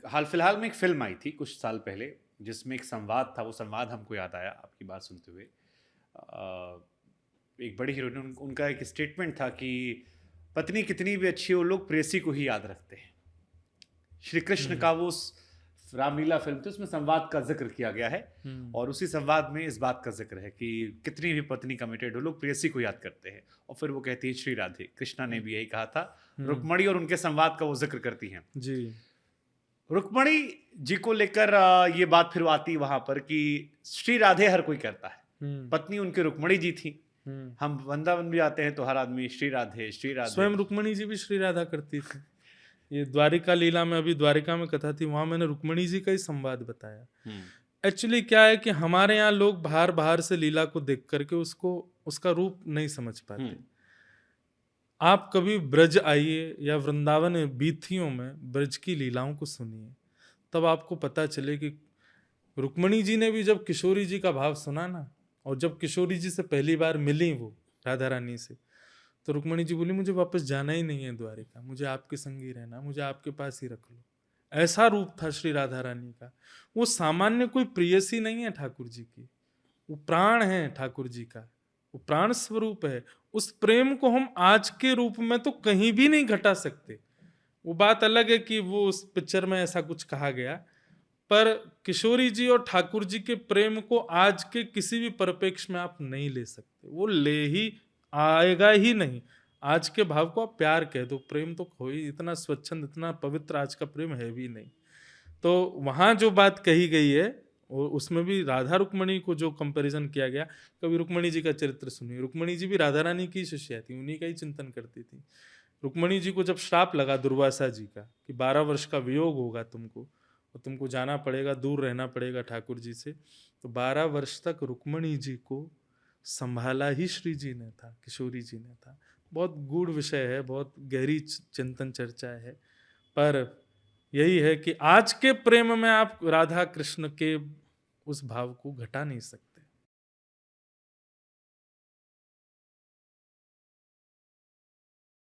हाल फिलहाल में एक फ़िल्म आई थी कुछ साल पहले, जिसमें एक संवाद था, वो संवाद हमको याद आया आपकी बात सुनते हुए। एक बड़ी हीरोइन, उनका एक स्टेटमेंट था कि पत्नी कितनी भी अच्छी हो, लोग प्रेयसी को ही याद रखते हैं। श्री कृष्ण हुँ, का वो रामलीला फिल्म थी, उसमें संवाद का जिक्र किया गया है। हुँ, और उसी संवाद में इस बात का जिक्र है कि कितनी भी पत्नी कमिटेड हो, लोग प्रेयसी को याद करते हैं। और फिर वो कहती है श्री राधे, कृष्णा ने हुँ, भी यही कहा था। हुँ, रुक्मणी और उनके संवाद का वो जिक्र करती हैं। जी, रुक्मणी जी को लेकर ये बात फिर आती वहां पर कि श्री राधे हर कोई करता है। हुँ, पत्नी उनकी रुक्मणी जी थी। हुँ। हम वृंदावन भी आते हैं तो हर आदमी श्री राधे श्री राधे। स्वयं रुक्मिणी जी भी श्री राधा करती थी। ये द्वारिका लीला में, अभी द्वारिका में कथा थी, वहाँ मैंने रुक्मिणी जी का ही संवाद बताया। हम्म। एक्चुअली क्या है कि हमारे यहाँ लोग बाहर-बाहर से लीला को देख कर के उसको उसका रूप नहीं समझ हम्म। पाते। आप कभी ब्रज आइए या वृंदावन वीथियों में ब्रज की लीलाओं को सुनिए, तब आपको पता चले कि रुक्मिणी जी ने भी जब किशोरी जी का भाव सुना ना, और जब किशोरी जी से पहली बार मिली वो राधा रानी से, तो रुक्मिणी जी बोली मुझे वापस जाना ही नहीं है द्वारिका, मुझे आपके संग ही रहना, मुझे आपके पास ही रख लो। ऐसा रूप था श्री राधा रानी का। वो सामान्य कोई प्रेयसी नहीं है ठाकुर जी की, वो प्राण है ठाकुर जी का, वो प्राण स्वरूप है। उस प्रेम को हम आज के रूप में तो कहीं भी नहीं घटा सकते। वो बात अलग है कि वो उस पिक्चर में ऐसा कुछ कहा गया, पर किशोरी जी और ठाकुर जी के प्रेम को आज के किसी भी परिप्रेक्ष्य में आप नहीं ले सकते, वो ले ही आएगा ही नहीं। आज के भाव को आप प्यार कह दो, प्रेम तो कोई इतना स्वच्छंद, इतना पवित्र आज का प्रेम है भी नहीं। तो वहाँ जो बात कही गई है, वो उसमें भी राधा रुक्मणी को जो कंपैरिजन किया गया, कभी रुक्मणी जी का चरित्र सुनिए। रुक्मणी जी भी राधा रानी की शिष्या थी, उन्हीं का ही चिंतन करती थी। रुक्मणी जी को जब श्राप लगा दुर्वासा जी का कि 12 वर्ष का वियोग होगा तुमको, और तुमको जाना पड़ेगा, दूर रहना पड़ेगा ठाकुर जी से, तो 12 वर्ष तक रुक्मणी जी को संभाला ही श्री जी ने था, किशोरी जी ने था। बहुत गूढ़ विषय है, बहुत गहरी चिंतन चर्चा है, पर यही है कि आज के प्रेम में आप राधा कृष्ण के उस भाव को घटा नहीं सकते।